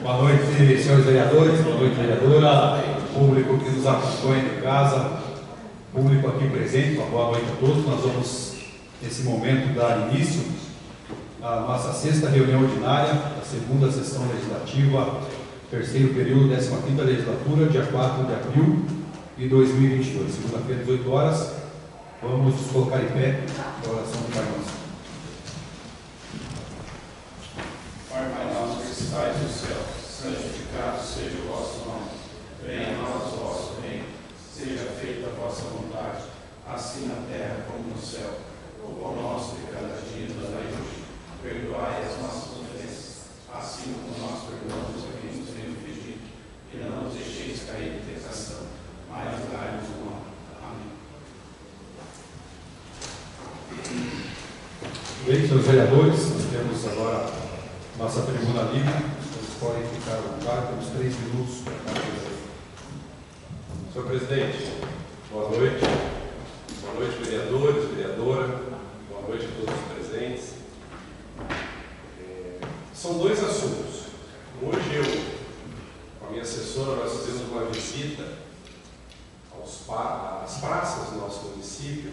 Boa noite, senhores vereadores, boa noite, vereadora, público que nos acompanha de casa, público aqui presente, uma boa noite a todos. Nós vamos, nesse momento, dar início à nossa sexta reunião ordinária, da segunda sessão legislativa, terceiro período, 15ª legislatura, dia 4 de abril de 2022, segunda-feira, 18 horas. Vamos nos colocar em pé para a oração do Pai Nosso. Pai nosso que estais no céu, santificado seja o vosso nome. Venha a nós o vosso reino. Seja feita a vossa vontade, assim na terra como no céu. O pão nosso de cada dia nos dai hoje. Perdoai as nossas ofensas, assim como nós perdoamos a quem nos tem ofendido. E não nos deixeis cair em tentação, mas livrai-nos do mal. Amém. Bem, senhores vereadores, nós temos agora nossa tribuna livre. Vocês podem ficar à vontade, temos 3 minutos para cada vez. Senhor presidente, boa noite. Boa noite, vereadores, vereadora. Boa noite a todos os presentes. São 2 assuntos. Hoje com a minha assessora, nós fizemos uma visita às praças do nosso município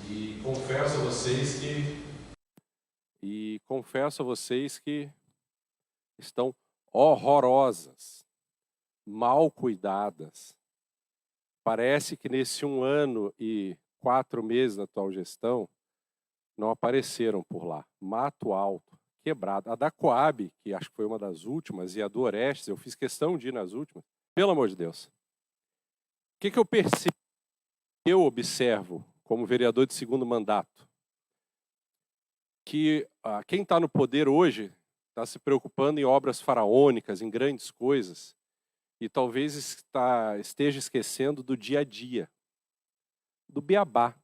e confesso a vocês que estão horrorosas, mal cuidadas. Parece que nesse 1 ano e 4 meses da atual gestão, não apareceram por lá. Mato alto, quebrado. A da Coab, que acho que foi uma das últimas, e a do Orestes, eu fiz questão de ir nas últimas. Pelo amor de Deus. O que eu percebo? Eu observo, como vereador de 2º mandato, que quem está no poder hoje está se preocupando em obras faraônicas, em grandes coisas, e talvez esteja esquecendo do dia a dia, do beabá,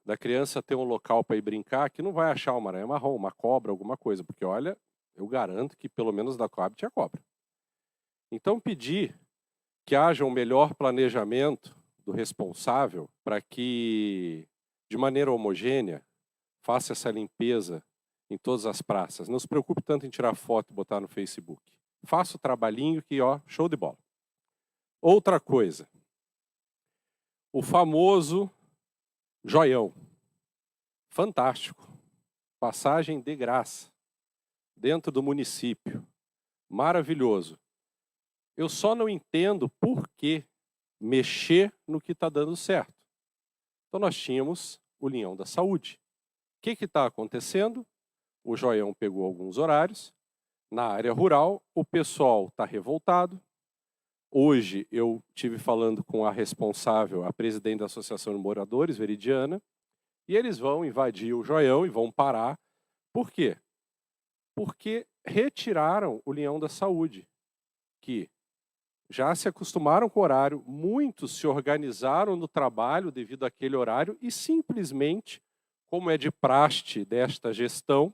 da criança ter um local para ir brincar, que não vai achar uma aranha marrom, uma cobra, alguma coisa, porque olha, eu garanto que pelo menos da Coab tinha cobra. Então pedir que haja um melhor planejamento do responsável para que, de maneira homogênea, faça essa limpeza em todas as praças. Não se preocupe tanto em tirar foto e botar no Facebook. Faça o trabalhinho que, ó, show de bola. Outra coisa. O famoso joião. Fantástico. Passagem de graça. Dentro do município. Maravilhoso. Eu só não entendo por que mexer no que está dando certo. Então nós tínhamos o Leão da Saúde. O que está acontecendo? O joião pegou alguns horários. Na área rural, o pessoal está revoltado. Hoje eu estive falando com a responsável, a presidente da Associação de Moradores, Veridiana, e eles vão invadir o joião e vão parar. Por quê? Porque retiraram o Leão da Saúde, que já se acostumaram com o horário, muitos se organizaram no trabalho devido àquele horário e simplesmente, como é de praxe desta gestão,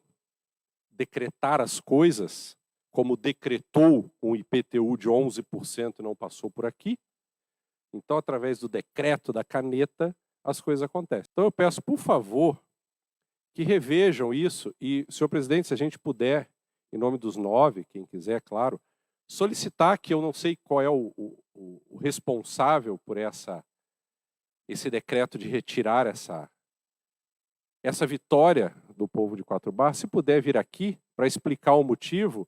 decretar as coisas, como decretou um IPTU de 11% e não passou por aqui. Então, através do decreto da caneta, as coisas acontecem. Então, eu peço, por favor, que revejam isso e, senhor presidente, se a gente puder, em nome dos 9, quem quiser, claro, solicitar que eu não sei qual é o responsável por esse decreto de retirar essa vitória do povo de Quatro Barras, se puder vir aqui para explicar o motivo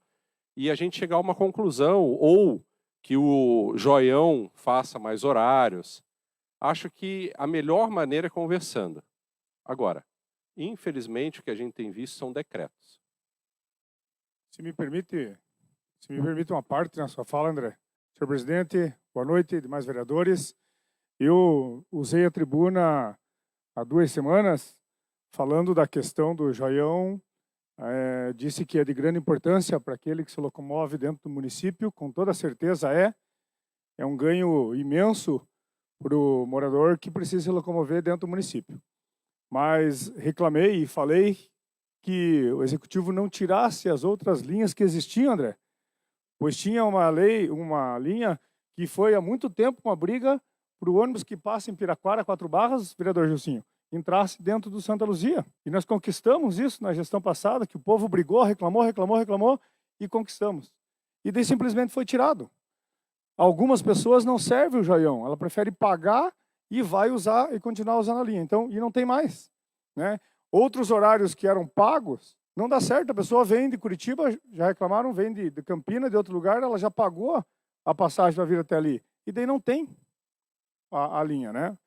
e a gente chegar a uma conclusão, ou que o joião faça mais horários. Acho que a melhor maneira é conversando. Agora, infelizmente, o que a gente tem visto são decretos. Se me permite uma parte na sua fala, André. Senhor presidente, boa noite, demais vereadores. Eu usei a tribuna há 2 semanas falando da questão do joião, disse que é de grande importância para aquele que se locomove dentro do município, com toda certeza é um ganho imenso para o morador que precisa se locomover dentro do município. Mas reclamei e falei que o executivo não tirasse as outras linhas que existiam, André, pois tinha uma linha que foi há muito tempo uma briga para o ônibus que passa em Piraquara, 4 Barras, vereador Gilcinho, entrasse dentro do Santa Luzia. E nós conquistamos isso na gestão passada, que o povo brigou, reclamou, e conquistamos. E daí simplesmente foi tirado. Algumas pessoas não servem o joião, ela prefere pagar e vai usar e continuar usando a linha. Então, e não tem mais, né? Outros horários que eram pagos, não dá certo. A pessoa vem de Curitiba, já reclamaram, vem de Campinas, de outro lugar, ela já pagou a passagem para vir até ali. E daí não tem a linha, né?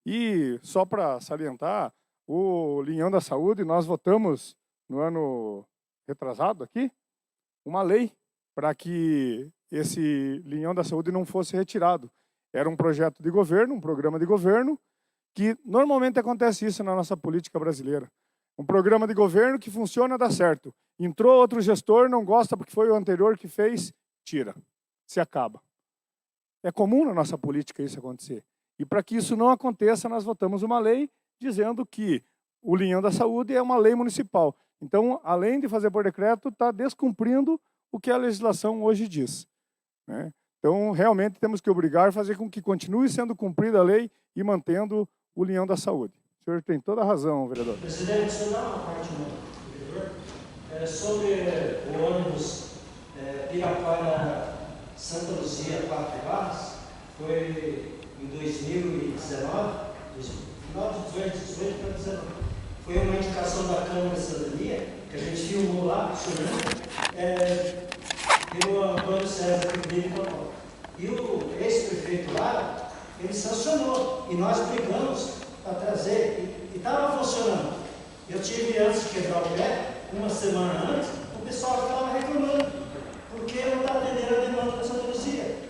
E só para salientar, o Linhão da Saúde, nós votamos no ano retrasado aqui, uma lei para que esse Linhão da Saúde não fosse retirado. Era um projeto de governo, um programa de governo, que normalmente acontece isso na nossa política brasileira. Um programa de governo que funciona, dá certo. Entrou outro gestor, não gosta porque foi o anterior que fez, tira. Se acaba. É comum na nossa política isso acontecer. E para que isso não aconteça, nós votamos uma lei dizendo que o Linhão da Saúde é uma lei municipal. Então, além de fazer por decreto, está descumprindo o que a legislação hoje diz, né? Então, realmente temos que obrigar a fazer com que continue sendo cumprida a lei e mantendo o Linhão da Saúde. O senhor tem toda a razão, vereador. Presidente, o senhor dá uma parte, vereador, sobre o ônibus Pirapara-Santa Luzia 4 Barras, foi em 2019, final de 18 para 19. Foi uma indicação da Câmara de Cidadania, que a gente filmou lá, pelo Antônio César Figueiredo. E o ex-prefeito lá, ele sancionou, e nós brigamos para trazer, e estava funcionando. Eu tive, antes de quebrar o pé, uma semana antes, o pessoal estava reclamando, porque não está atendendo a demanda da Santa Luzia.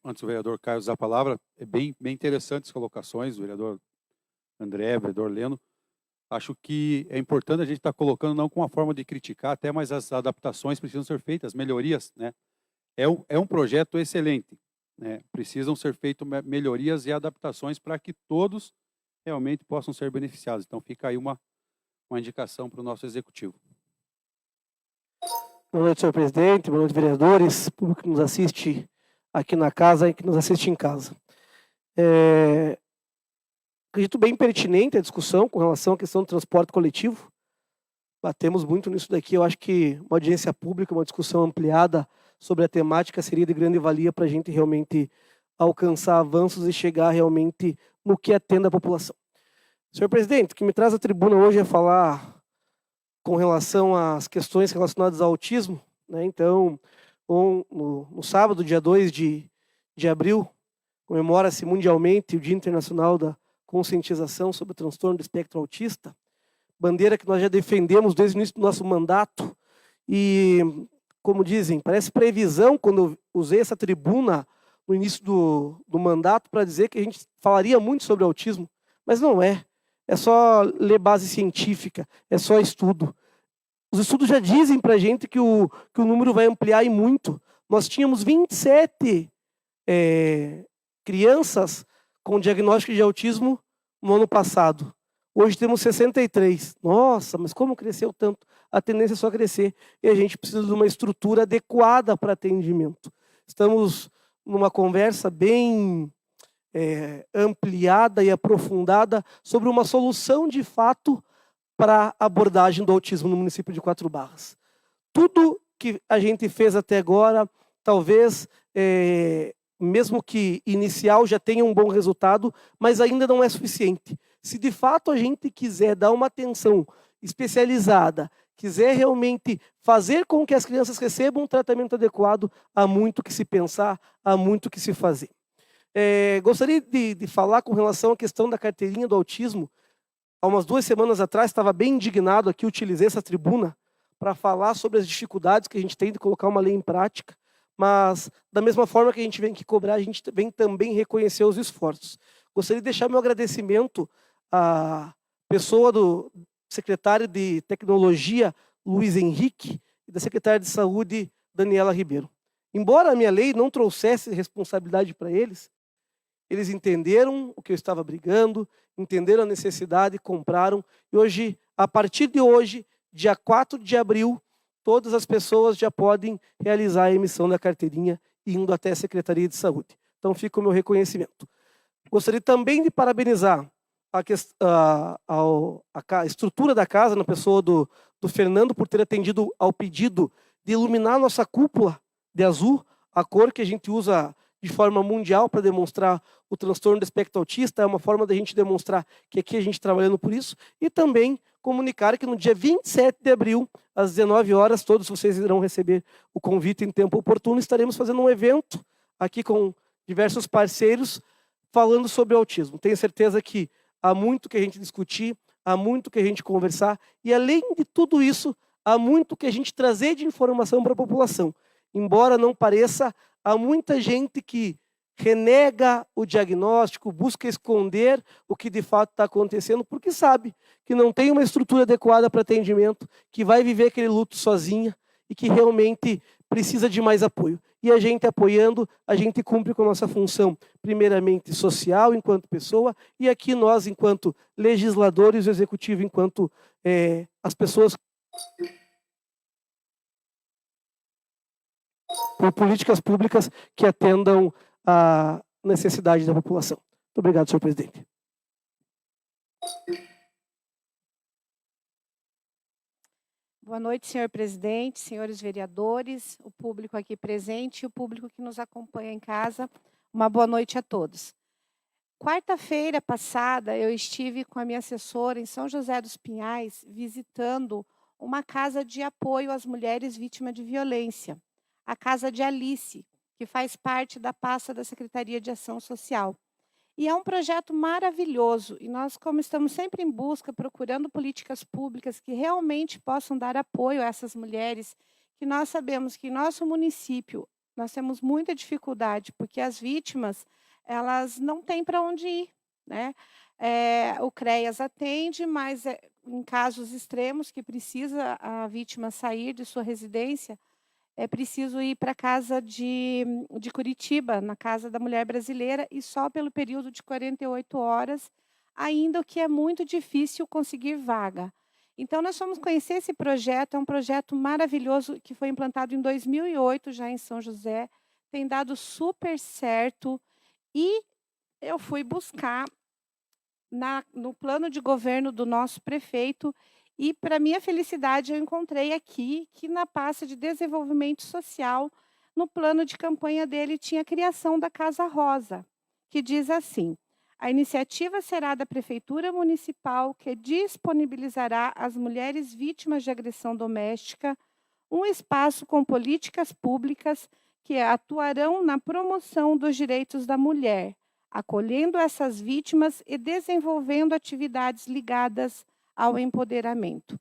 Antes o vereador Caio usar a palavra, é bem interessantes as colocações do vereador André, vereador Leno. Acho que é importante a gente estar colocando, não com uma forma de criticar, até, mas as adaptações precisam ser feitas, as melhorias, né? É um projeto excelente, né? Precisam ser feitas melhorias e adaptações para que todos realmente possam ser beneficiados. Então fica aí uma indicação para o nosso executivo. Boa noite, senhor presidente, boa noite, vereadores, público que nos assiste aqui na casa e que nos assiste em casa. Acredito bem pertinente a discussão com relação à questão do transporte coletivo. Batemos muito nisso daqui. Eu acho que uma audiência pública, uma discussão ampliada sobre a temática seria de grande valia para a gente realmente alcançar avanços e chegar realmente no que atende a população. Senhor presidente, o que me traz à tribuna hoje é falar com relação às questões relacionadas ao autismo, né? Então, no sábado, dia 2 de abril, comemora-se mundialmente o Dia Internacional da Conscientização sobre o Transtorno do Espectro Autista, bandeira que nós já defendemos desde o início do nosso mandato, e, como dizem, parece previsão, quando eu usei essa tribuna no início do mandato, para dizer que a gente falaria muito sobre autismo, mas não é. É só ler base científica, é só estudo. Os estudos já dizem para a gente que o número vai ampliar e muito. Nós tínhamos 27 crianças com diagnóstico de autismo no ano passado. Hoje temos 63. Nossa, mas como cresceu tanto? A tendência é só crescer. E a gente precisa de uma estrutura adequada para atendimento. Estamos numa conversa bem ampliada e aprofundada sobre uma solução de fato para a abordagem do autismo no município de 4 Barras. Tudo que a gente fez até agora, talvez, mesmo que inicial, já tenha um bom resultado, mas ainda não é suficiente. Se de fato a gente quiser dar uma atenção especializada, quiser realmente fazer com que as crianças recebam um tratamento adequado, há muito que se pensar, há muito que se fazer. Gostaria de falar com relação à questão da carteirinha do autismo. Há umas 2 semanas atrás, estava bem indignado aqui, utilizei essa tribuna para falar sobre as dificuldades que a gente tem de colocar uma lei em prática, mas da mesma forma que a gente vem aqui cobrar, a gente vem também reconhecer os esforços. Gostaria de deixar meu agradecimento à pessoa do secretário de Tecnologia, Luiz Henrique, e da secretária de Saúde, Daniela Ribeiro. Embora a minha lei não trouxesse responsabilidade para eles entenderam o que eu estava brigando, entenderam a necessidade, compraram, e hoje, a partir de hoje, dia 4 de abril, todas as pessoas já podem realizar a emissão da carteirinha indo até a Secretaria de Saúde. Então, fica o meu reconhecimento. Gostaria também de parabenizar a estrutura da casa, na pessoa do Fernando, por ter atendido ao pedido de iluminar nossa cúpula de azul, a cor que a gente usa de forma mundial para demonstrar o transtorno do espectro autista. É uma forma da gente demonstrar que aqui a gente está trabalhando por isso. E também comunicar que no dia 27 de abril, às 19 horas, todos vocês irão receber o convite em tempo oportuno. Estaremos fazendo um evento aqui com diversos parceiros falando sobre o autismo. Tenho certeza que há muito que a gente discutir, há muito que a gente conversar. E, além de tudo isso, há muito que a gente trazer de informação para a população. Embora não pareça, há muita gente que renega o diagnóstico, busca esconder o que de fato está acontecendo, porque sabe que não tem uma estrutura adequada para atendimento, que vai viver aquele luto sozinha e que realmente precisa de mais apoio. E a gente apoiando, a gente cumpre com a nossa função, primeiramente social, enquanto pessoa, e aqui nós, enquanto legisladores, o executivo, enquanto as pessoas por políticas públicas que atendam à necessidade da população. Muito obrigado, senhor presidente. Boa noite, senhor presidente, senhores vereadores, o público aqui presente e o público que nos acompanha em casa. Uma boa noite a todos. Quarta-feira passada, eu estive com a minha assessora em São José dos Pinhais, visitando uma casa de apoio às mulheres vítimas de violência, a Casa de Alice, que faz parte da pasta da Secretaria de Ação Social. E é um projeto maravilhoso, e nós, como estamos sempre em busca, procurando políticas públicas que realmente possam dar apoio a essas mulheres, que nós sabemos que em nosso município nós temos muita dificuldade, porque as vítimas, elas não têm para onde ir, né? O CREAS atende, mas em casos extremos que precisa a vítima sair de sua residência, é preciso ir para a casa de Curitiba, na Casa da Mulher Brasileira, e só pelo período de 48 horas, ainda o que é muito difícil conseguir vaga. Então, nós fomos conhecer esse projeto, é um projeto maravilhoso que foi implantado em 2008, já em São José, tem dado super certo, e eu fui buscar no plano de governo do nosso prefeito. E, para minha felicidade, eu encontrei aqui que na pasta de desenvolvimento social, no plano de campanha dele, tinha a criação da Casa Rosa, que diz assim: a iniciativa será da Prefeitura Municipal, que disponibilizará às mulheres vítimas de agressão doméstica um espaço com políticas públicas que atuarão na promoção dos direitos da mulher, acolhendo essas vítimas e desenvolvendo atividades ligadas ao empoderamento.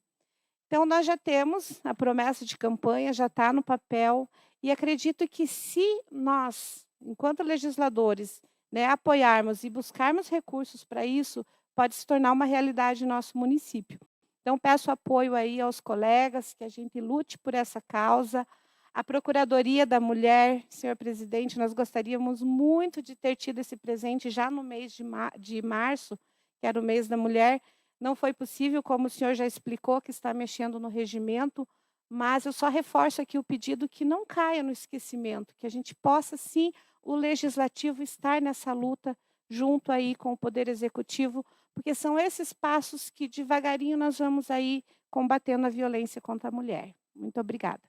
Então, nós já temos a promessa de campanha, já está no papel, e acredito que se nós, enquanto legisladores, apoiarmos e buscarmos recursos para isso, pode se tornar uma realidade no nosso município. Então, peço apoio aí aos colegas, que a gente lute por essa causa. A Procuradoria da Mulher, senhor presidente, nós gostaríamos muito de ter tido esse presente já no mês de março, que era o mês da mulher. Não foi possível, como o senhor já explicou, que está mexendo no regimento, mas eu só reforço aqui o pedido que não caia no esquecimento, que a gente possa, sim, o legislativo estar nessa luta junto aí com o Poder Executivo, porque são esses passos que devagarinho nós vamos aí combatendo a violência contra a mulher. Muito obrigada.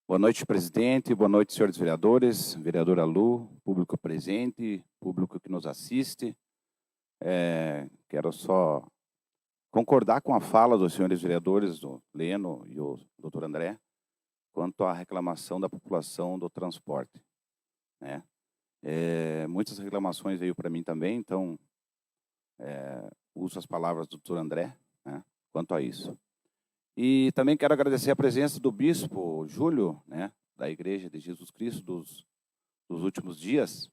Boa noite, presidente. Boa noite, senhores vereadores, vereadora Lu, público presente, público que nos assiste. Quero só concordar com a fala dos senhores vereadores, o Leno e o doutor André, quanto à reclamação da população do transporte. Muitas reclamações veio para mim também, então uso as palavras do doutor André, quanto a isso. E também quero agradecer a presença do bispo Júlio, da Igreja de Jesus Cristo dos últimos dias,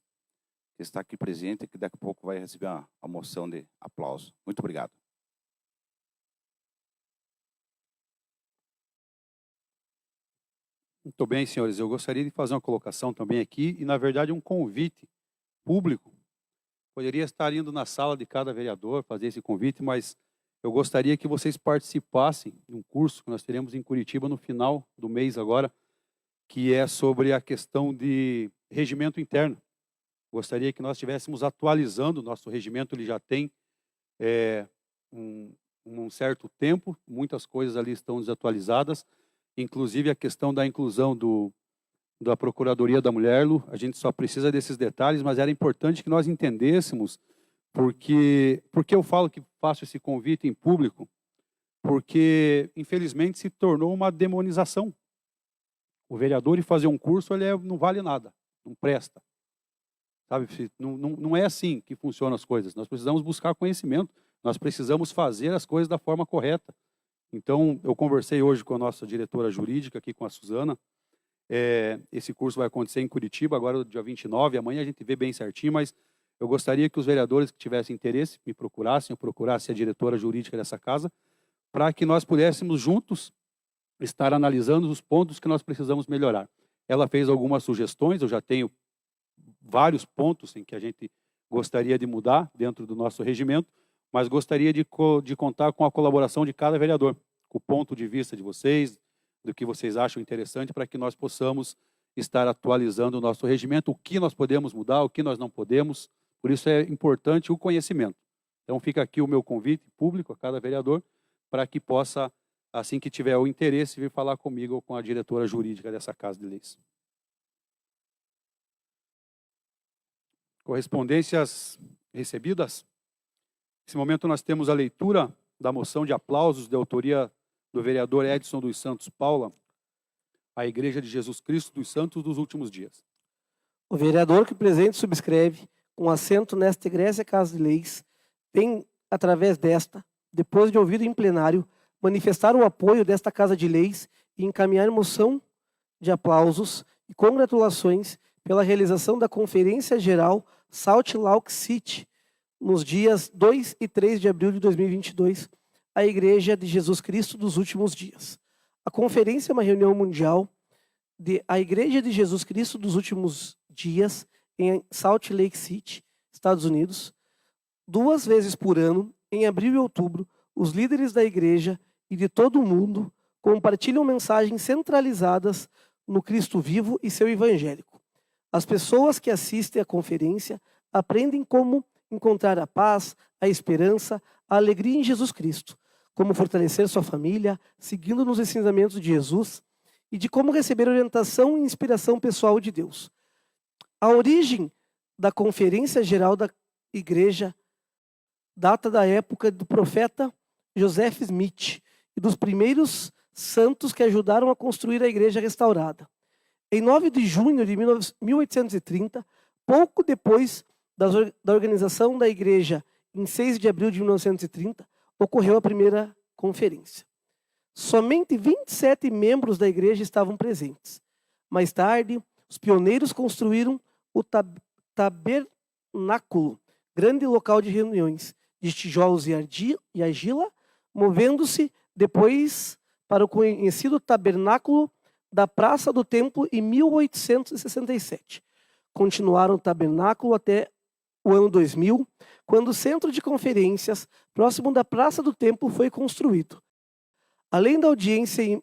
que está aqui presente e que daqui a pouco vai receber a moção de aplauso. Muito obrigado. Muito bem, senhores. Eu gostaria de fazer uma colocação também aqui e, na verdade, um convite público. Poderia estar indo na sala de cada vereador fazer esse convite, mas eu gostaria que vocês participassem de um curso que nós teremos em Curitiba no final do mês agora, que é sobre a questão de regimento interno. Gostaria que nós estivéssemos atualizando o nosso regimento, ele já tem um certo tempo, muitas coisas ali estão desatualizadas, inclusive a questão da inclusão da Procuradoria da Mulher, Lu, a gente só precisa desses detalhes, mas era importante que nós entendêssemos, porque eu falo que faço esse convite em público, porque infelizmente se tornou uma demonização. O vereador ir fazer um curso, ele não vale nada, não presta. Sabe? Não é assim que funcionam as coisas. Nós precisamos buscar conhecimento, nós precisamos fazer as coisas da forma correta. Então, eu conversei hoje com a nossa diretora jurídica, aqui com a Suzana. Esse curso vai acontecer em Curitiba, agora dia 29, amanhã a gente vê bem certinho, mas eu gostaria que os vereadores que tivessem interesse me procurassem, eu procurasse a diretora jurídica dessa casa, para que nós pudéssemos juntos estar analisando os pontos que nós precisamos melhorar. Ela fez algumas sugestões, eu já tenho vários pontos em que a gente gostaria de mudar dentro do nosso regimento, mas gostaria de contar com a colaboração de cada vereador, com o ponto de vista de vocês, do que vocês acham interessante, para que nós possamos estar atualizando o nosso regimento, o que nós podemos mudar, o que nós não podemos. Por isso é importante o conhecimento. Então fica aqui o meu convite público a cada vereador, para que possa, assim que tiver o interesse, vir falar comigo ou com a diretora jurídica dessa Casa de Leis. Correspondências recebidas. Nesse momento nós temos a leitura da moção de aplausos de autoria do vereador Edson dos Santos Paula, à Igreja de Jesus Cristo dos Santos dos Últimos Dias. O vereador que presente subscreve, com assento nesta Egrégia Casa de Leis, tem, através desta, depois de ouvido em plenário, manifestar o apoio desta Casa de Leis e encaminhar moção de aplausos e congratulações pela realização da Conferência Geral Salt Lake City, nos dias 2 e 3 de abril de 2022, à Igreja de Jesus Cristo dos Últimos Dias. A conferência é uma reunião mundial a Igreja de Jesus Cristo dos Últimos Dias, em Salt Lake City, Estados Unidos. 2 vezes por ano, em abril e outubro, os líderes da igreja e de todo o mundo compartilham mensagens centralizadas no Cristo vivo e seu evangélico. As pessoas que assistem à conferência aprendem como encontrar a paz, a esperança, a alegria em Jesus Cristo, como fortalecer sua família, seguindo nos ensinamentos de Jesus, e de como receber orientação e inspiração pessoal de Deus. A origem da Conferência Geral da Igreja data da época do profeta Joseph Smith e dos primeiros santos que ajudaram a construir a igreja restaurada. Em 9 de junho de 1830, pouco depois da organização da igreja, em 6 de abril de 1930, ocorreu a primeira conferência. Somente 27 membros da igreja estavam presentes. Mais tarde, os pioneiros construíram o tabernáculo, grande local de reuniões, de tijolos e argila, movendo-se depois para o conhecido tabernáculo da Praça do Templo em 1867. Continuaram o tabernáculo até o ano 2000, quando o centro de conferências próximo da Praça do Templo foi construído. Além da audiência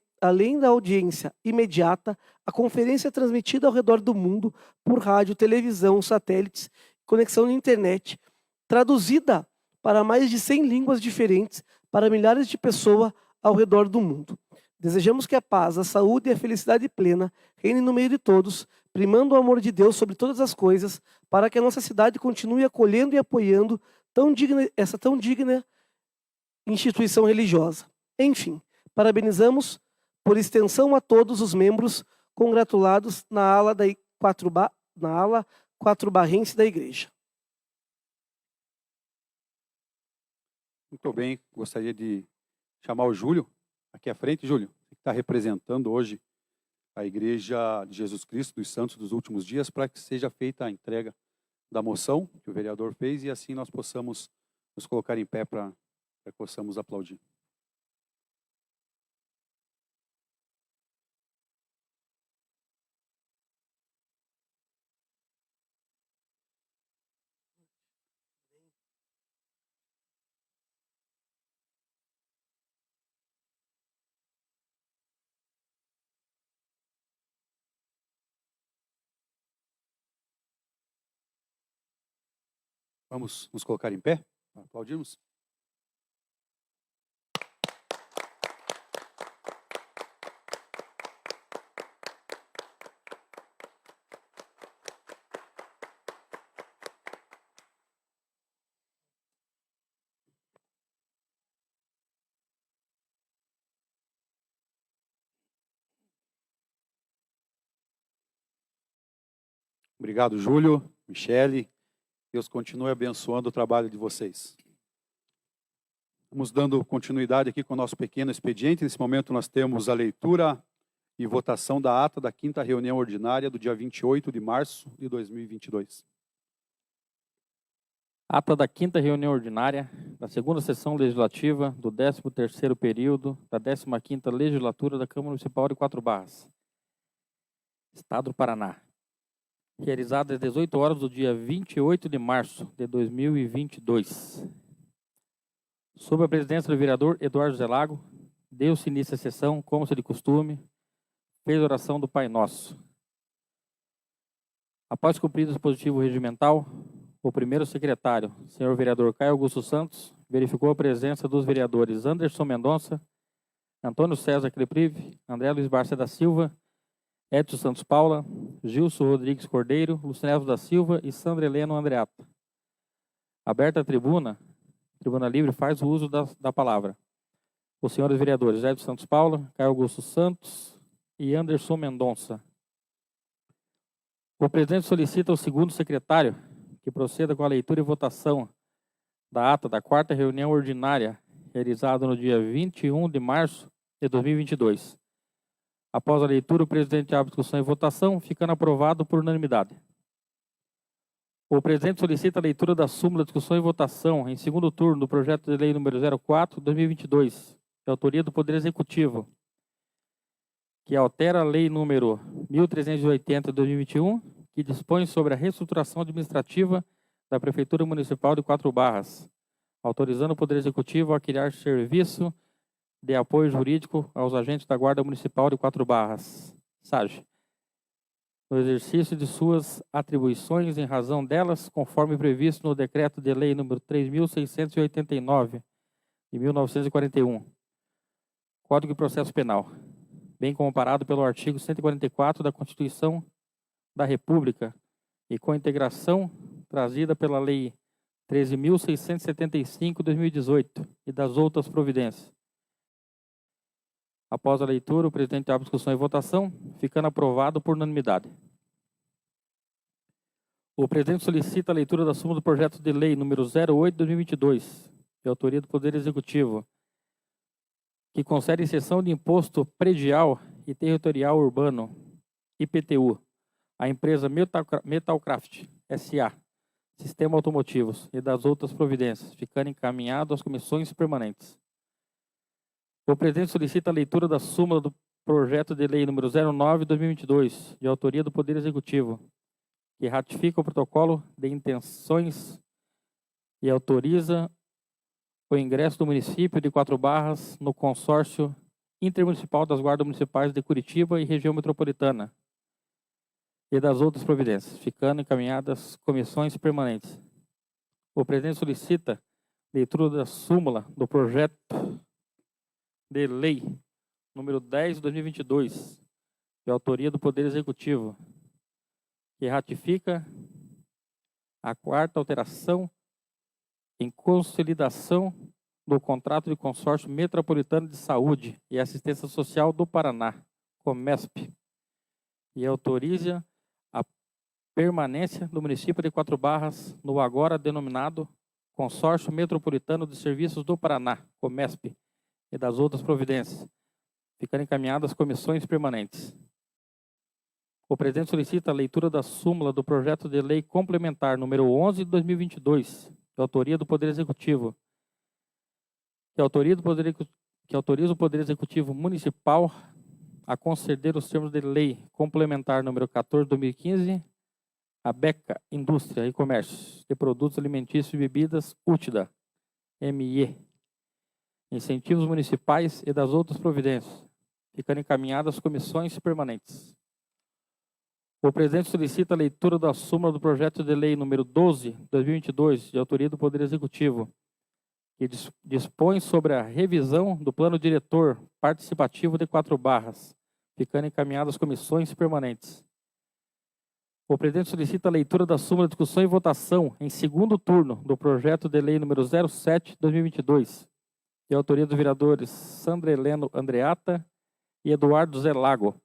imediata, a conferência é transmitida ao redor do mundo por rádio, televisão, satélites, conexão de internet, traduzida para mais de 100 línguas diferentes para milhares de pessoas ao redor do mundo. Desejamos que a paz, a saúde e a felicidade plena reinem no meio de todos, primando o amor de Deus sobre todas as coisas, para que a nossa cidade continue acolhendo e apoiando essa tão digna instituição religiosa. Enfim, parabenizamos por extensão a todos os membros congratulados na ala 4barrense da igreja. Muito bem, gostaria de chamar o Júlio aqui à frente. Júlio, que está representando hoje a Igreja de Jesus Cristo dos Santos dos Últimos Dias, para que seja feita a entrega da moção que o vereador fez e assim nós possamos nos colocar em pé para que possamos aplaudir. Vamos nos colocar em pé, aplaudirmos. Obrigado, Júlio, Michele. Deus continue abençoando o trabalho de vocês. Vamos dando continuidade aqui com o nosso pequeno expediente. Nesse momento nós temos a leitura e votação da ata da 5ª reunião ordinária do dia 28 de março de 2022. Ata da 5ª reunião ordinária da 2ª sessão legislativa do 13º período da 15ª legislatura da Câmara Municipal de Quatro Barras, Estado do Paraná. Realizada às 18 horas do dia 28 de março de 2022. Sob a presidência do vereador Eduardo Zelago, deu-se início à sessão, como se de costume, fez a oração do Pai Nosso. Após cumprido o dispositivo regimental, o primeiro secretário, senhor vereador Caio Augusto Santos, verificou a presença dos vereadores Anderson Mendonça, Antônio César Creprive, André Luiz Barça da Silva, Edson Santos Paula, Gilson Rodrigues Cordeiro, Lucinevo da Silva e Sandra Heleno Andreata. Aberta a tribuna livre faz o uso da palavra. Os senhores vereadores Edson Santos Paula, Caio Augusto Santos e Anderson Mendonça. O presidente solicita ao segundo secretário que proceda com a leitura e votação da ata da 4ª reunião ordinária realizada no dia 21 de março de 2022. Após a leitura, o presidente abre discussão e votação, ficando aprovado por unanimidade. O presidente solicita a leitura da súmula, discussão e votação em segundo turno do projeto de lei número 04/2022, de autoria do Poder Executivo, que altera a lei número 1380/2021, que dispõe sobre a reestruturação administrativa da Prefeitura Municipal de Quatro Barras, autorizando o Poder Executivo a criar serviço de apoio jurídico aos agentes da Guarda Municipal de Quatro Barras, SAG, no exercício de suas atribuições em razão delas, conforme previsto no Decreto de Lei nº 3.689, de 1941, Código de Processo Penal, bem comparado pelo artigo 144 da Constituição da República e com integração trazida pela Lei 13.675, 2018 e das outras providências. Após a leitura, o presidente abre discussão e votação, ficando aprovado por unanimidade. O presidente solicita a leitura da súmula do projeto de lei número 08/2022, de autoria do Poder Executivo, que concede isenção de imposto predial e territorial urbano, IPTU, à empresa Metalcraft S.A., Sistema Automotivos e das outras providências, ficando encaminhado às comissões permanentes. O presidente solicita a leitura da súmula do projeto de lei número 09/2022, de autoria do Poder Executivo, que ratifica o protocolo de intenções e autoriza o ingresso do município de Quatro Barras no consórcio intermunicipal das guardas municipais de Curitiba e região metropolitana e das outras providências, ficando encaminhadas comissões permanentes. O presidente solicita leitura da súmula do projeto de lei número 10/2022, de autoria do Poder Executivo, que ratifica a 4ª alteração em consolidação do contrato de consórcio metropolitano de saúde e assistência social do Paraná, COMESP, e autoriza a permanência do município de Quatro Barras no agora denominado Consórcio Metropolitano de Serviços do Paraná, COMESP, e das outras providências, ficando encaminhadas às comissões permanentes. O presidente solicita a leitura da súmula do projeto de lei complementar número 11/2022, de autoria do Poder Executivo, que autoriza o Poder Executivo Municipal a conceder os termos de lei complementar número 14/2015, a BECA Indústria e Comércio de Produtos Alimentícios e Bebidas, UTIDA, ME, incentivos municipais e das outras providências, ficando encaminhadas às comissões permanentes. O presidente solicita a leitura da súmula do projeto de lei número 12, 2022, de autoria do Poder Executivo, que dispõe sobre a revisão do plano diretor participativo de 4 barras, ficando encaminhado às comissões permanentes. O presidente solicita a leitura da súmula, discussão e votação em segundo turno do projeto de lei número 07, 2022, de autoria dos vereadores Sandra Heleno Andreata e Eduardo Zelago,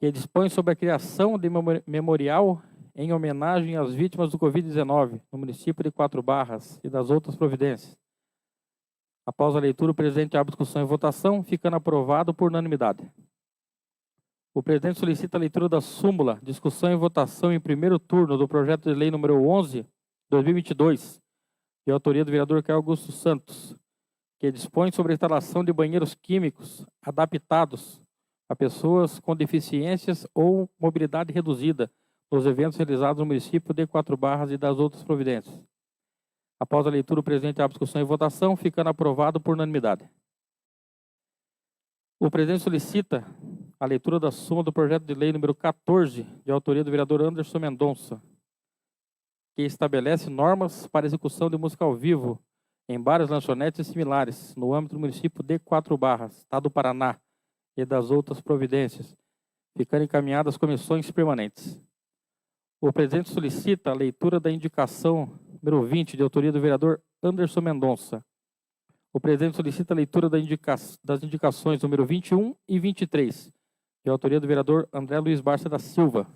que dispõe sobre a criação de memorial em homenagem às vítimas do Covid-19 no município de 4 Barras e das outras providências. Após a leitura, o presidente abre discussão e votação, ficando aprovado por unanimidade. O presidente solicita a leitura da súmula, discussão e votação em primeiro turno do projeto de lei número 11, 2022, de autoria do vereador Caio Augusto Santos, que dispõe sobre a instalação de banheiros químicos adaptados a pessoas com deficiências ou mobilidade reduzida nos eventos realizados no município de 4 Barras e das outras providências. Após a leitura, o presidente abre discussão e votação, ficando aprovado por unanimidade. O presidente solicita a leitura da súmula do projeto de lei número 14, de autoria do vereador Anderson Mendonça, que estabelece normas para execução de música ao vivo em bares, lanchonetes e similares, no âmbito do município de 4 Barras, Estado do Paraná, e das outras providências, ficando encaminhadas às comissões permanentes. O presidente solicita a leitura da indicação número 20, de autoria do vereador Anderson Mendonça. O presidente solicita a leitura das indicações número 21 e 23, de autoria do vereador André Luiz Barça da Silva.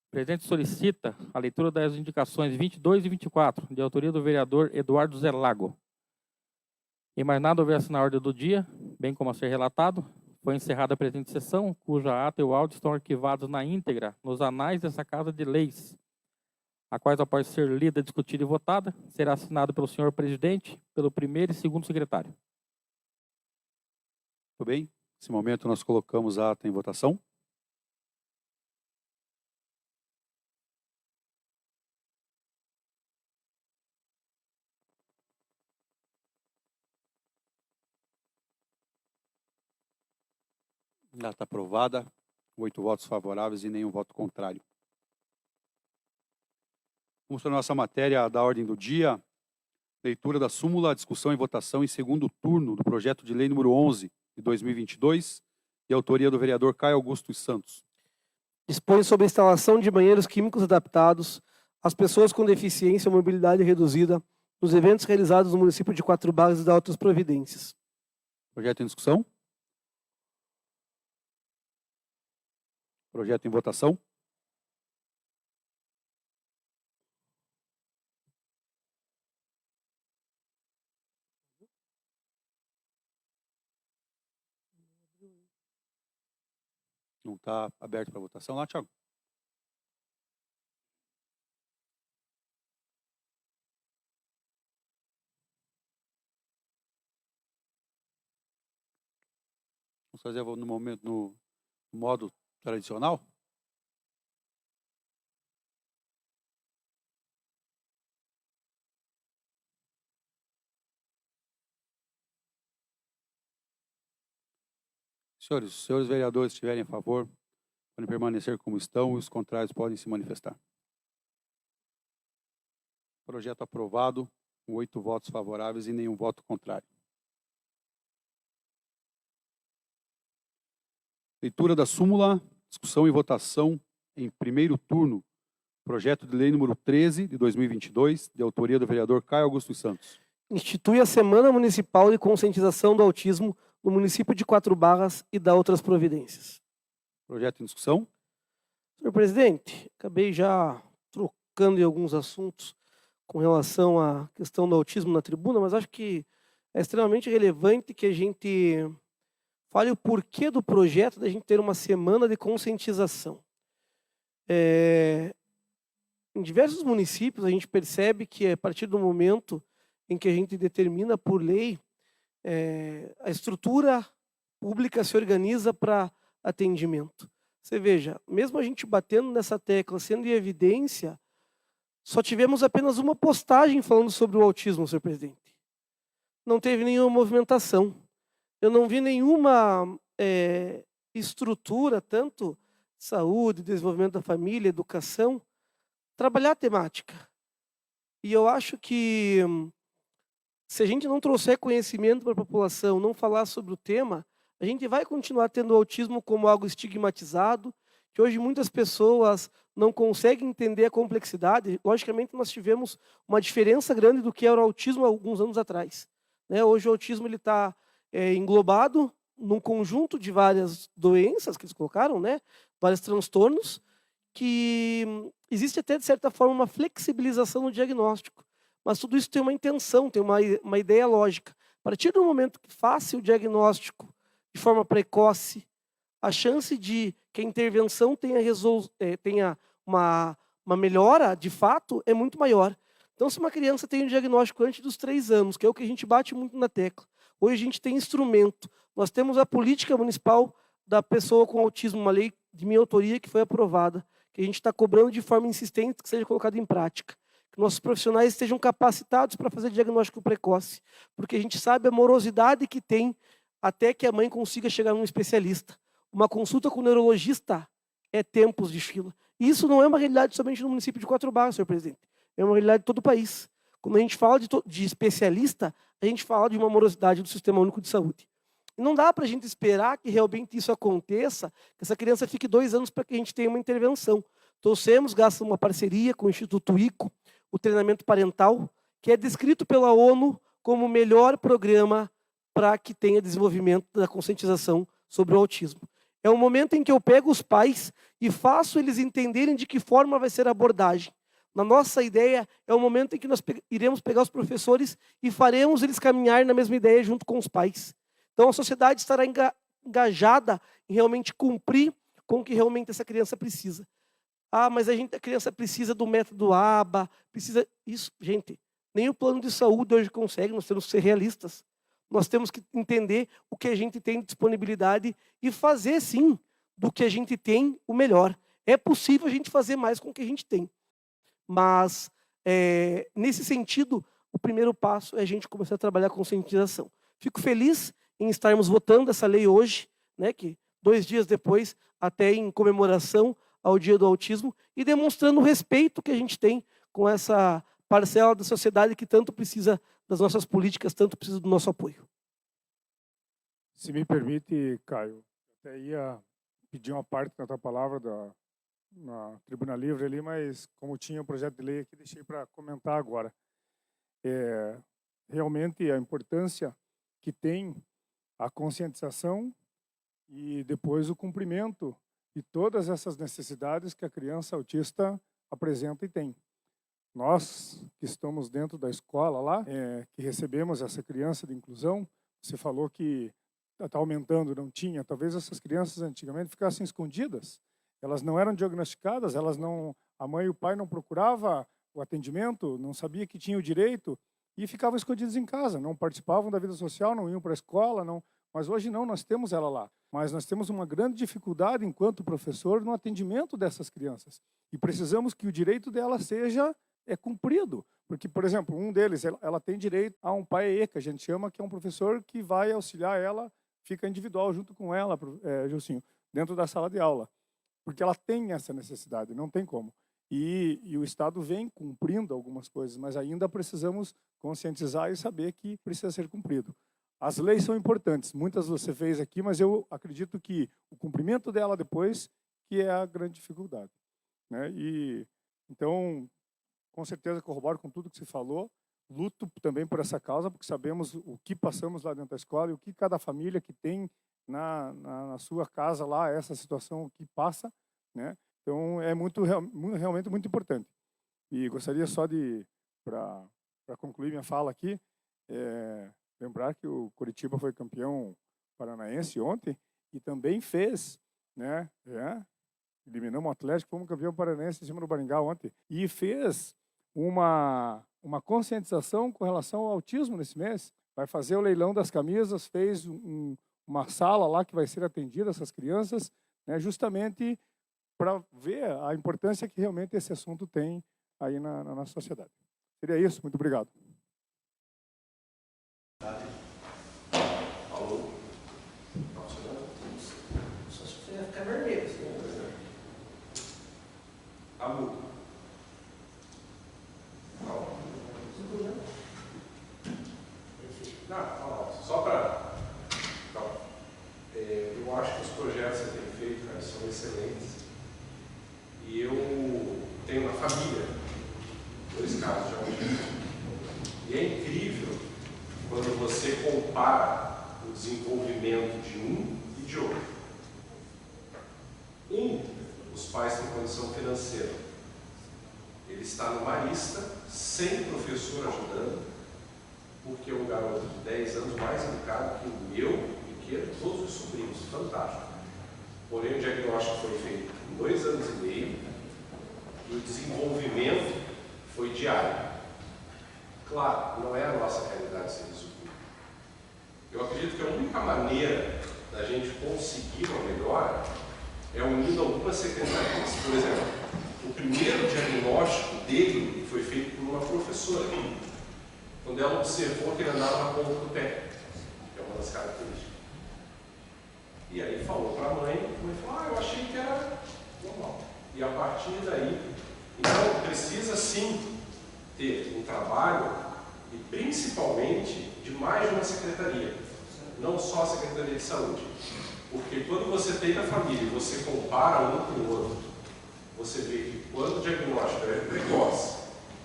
O presidente solicita a leitura das indicações 22 e 24, de autoria do vereador Eduardo Zelago. E mais nada houvesse na ordem do dia, bem como a ser relatado, foi encerrada a presente sessão, cuja ata e o áudio estão arquivados na íntegra nos anais dessa Casa de Leis, a quais, após ser lida, discutida e votada, será assinado pelo senhor presidente, pelo primeiro e segundo secretário. Muito bem. Nesse momento nós colocamos a ata em votação. A ata aprovada, 8 votos favoráveis e nenhum voto contrário. Vamos para a nossa matéria da ordem do dia. Leitura da súmula, discussão e votação em segundo turno do projeto de lei número 11, de 2022, de autoria do vereador Caio Augusto Santos. Dispõe sobre a instalação de banheiros químicos adaptados às pessoas com deficiência ou mobilidade reduzida nos eventos realizados no município de 4 Barras e das outras providências. Projeto em discussão. Projeto em votação. Não está aberto para votação lá, Thiago? Vamos fazer no momento no modo tradicional? Senhores, os senhores vereadores estiverem a favor, podem permanecer como estão e os contrários podem se manifestar. Projeto aprovado, com 8 votos favoráveis e nenhum voto contrário. Leitura da súmula, discussão e votação em primeiro turno, projeto de lei número 13, de 2022, de autoria do vereador Caio Augusto Santos. Institui a Semana Municipal de Conscientização do Autismo no município de 4 Barras e da outras providências. Projeto em discussão. Senhor presidente, acabei já trocando em alguns assuntos com relação à questão do autismo na tribuna, mas acho que é extremamente relevante que a gente fale o porquê do projeto da gente ter uma semana de conscientização. Em diversos municípios a gente percebe que a partir do momento em que a gente determina por lei, a estrutura pública se organiza para atendimento. Você veja, mesmo a gente batendo nessa tecla, sendo em evidência, só tivemos apenas uma postagem falando sobre o autismo, senhor presidente. Não teve nenhuma movimentação. Eu não vi nenhuma estrutura tanto saúde, desenvolvimento da família, educação, trabalhar a temática. E eu acho que se a gente não trouxer conhecimento para a população, não falar sobre o tema, a gente vai continuar tendo o autismo como algo estigmatizado, que hoje muitas pessoas não conseguem entender a complexidade. Logicamente, nós tivemos uma diferença grande do que era o autismo há alguns anos atrás. Hoje o autismo está englobado num conjunto de várias doenças que eles colocaram, vários transtornos, que existe até, de certa forma, uma flexibilização no diagnóstico. Mas tudo isso tem uma intenção, tem uma ideia lógica. A partir do momento que faça o diagnóstico de forma precoce, a chance de que a intervenção tenha uma melhora, de fato, é muito maior. Então, se uma criança tem um diagnóstico antes dos 3 anos, que é o que a gente bate muito na tecla, hoje a gente tem instrumento. Nós temos a política municipal da pessoa com autismo, uma lei de minha autoria que foi aprovada, que a gente está cobrando de forma insistente que seja colocada em prática. Que nossos profissionais estejam capacitados para fazer diagnóstico precoce, porque a gente sabe a morosidade que tem até que a mãe consiga chegar num especialista. Uma consulta com o neurologista é tempos de fila. E isso não é uma realidade somente no município de Quatro Barras, senhor presidente. É uma realidade de todo o país. Quando a gente fala de especialista, a gente fala de uma morosidade do Sistema Único de Saúde. E não dá para a gente esperar que realmente isso aconteça, que essa criança fique 2 anos para que a gente tenha uma intervenção. Trouxemos, graças a uma parceria com o Instituto ICO, o treinamento parental, que é descrito pela ONU como o melhor programa para que tenha desenvolvimento da conscientização sobre o autismo. É um momento em que eu pego os pais e faço eles entenderem de que forma vai ser a abordagem. Na nossa ideia, é o momento em que nós iremos pegar os professores e faremos eles caminhar na mesma ideia junto com os pais. Então, a sociedade estará engajada em realmente cumprir com o que realmente essa criança precisa. Ah, mas a criança precisa do método ABA, precisa... Isso, gente, nem o plano de saúde hoje consegue, nós temos que ser realistas. Nós temos que entender o que a gente tem de disponibilidade e fazer, sim, do que a gente tem o melhor. É possível a gente fazer mais com o que a gente tem. Mas, nesse sentido, o primeiro passo é a gente começar a trabalhar a conscientização. Fico feliz em estarmos votando essa lei hoje, que 2 dias depois, até em comemoração ao Dia do Autismo, e demonstrando o respeito que a gente tem com essa parcela da sociedade que tanto precisa das nossas políticas, tanto precisa do nosso apoio. Se me permite, Caio, até ia pedir uma parte da tua palavra na Tribuna Livre ali, mas como tinha o projeto de lei aqui, deixei para comentar agora. Realmente a importância que tem a conscientização e depois o cumprimento de todas essas necessidades que a criança autista apresenta e tem. Nós que estamos dentro da escola lá, que recebemos essa criança de inclusão, você falou que está aumentando, não tinha. Talvez essas crianças antigamente ficassem escondidas. Elas não eram diagnosticadas, a mãe e o pai não procuravam o atendimento, não sabia que tinha o direito e ficavam escondidos em casa, não participavam da vida social, não iam para a escola, não. Mas hoje não, nós temos ela lá. Mas nós temos uma grande dificuldade, enquanto professor, no atendimento dessas crianças. E precisamos que o direito dela seja cumprido. Porque, por exemplo, um deles, ela tem direito a um pai que a gente chama, que é um professor que vai auxiliar ela, fica individual junto com ela, Gilcinho, dentro da sala de aula. Porque ela tem essa necessidade, não tem como. E o Estado vem cumprindo algumas coisas, mas ainda precisamos conscientizar e saber que precisa ser cumprido. As leis são importantes, muitas você fez aqui, mas eu acredito que o cumprimento dela depois que é a grande dificuldade. E, então, com certeza corroboro com tudo que você falou, luto também por essa causa, porque sabemos o que passamos lá dentro da escola e o que cada família que tem na sua casa lá, essa situação que passa, Então, é realmente muito importante. E gostaria só para concluir minha fala aqui, lembrar que o Curitiba foi campeão paranaense ontem e também fez, eliminamos o Atlético, fomos campeão paranaense em cima do Maringá ontem, e fez uma conscientização com relação ao autismo nesse mês. Vai fazer o leilão das camisas, fez uma sala lá que vai ser atendida essas crianças, justamente para ver a importância que realmente esse assunto tem aí na nossa sociedade. Seria isso, muito obrigado. Lu. Não, só para... eu acho que os projetos que você tem feito, cara, são excelentes. E eu tenho na família 2 casos de autismo. E é incrível quando você compara o desenvolvimento de um e de outro. Os pais têm condição financeira. Ele está no Marista, sem professor ajudando, porque é um garoto de 10 anos mais educado que o meu pequeno, todos os sobrinhos, fantástico. Porém, o diagnóstico foi feito em 2 anos e meio e o desenvolvimento foi diário. Claro, não é a nossa realidade ser isso tudo. Eu acredito que a única maneira da gente conseguir uma melhora é unindo algumas secretarias. Por exemplo, o primeiro diagnóstico dele foi feito por uma professora, quando ela observou que ele andava na ponta do pé, que é uma das características. E aí falou para a mãe, a mãe falou, eu achei que era normal. E a partir daí, então precisa sim ter um trabalho, e principalmente de mais de uma secretaria, não só a Secretaria de Saúde. Porque quando você tem na família e você compara um com o outro, você vê que quando o diagnóstico é precoce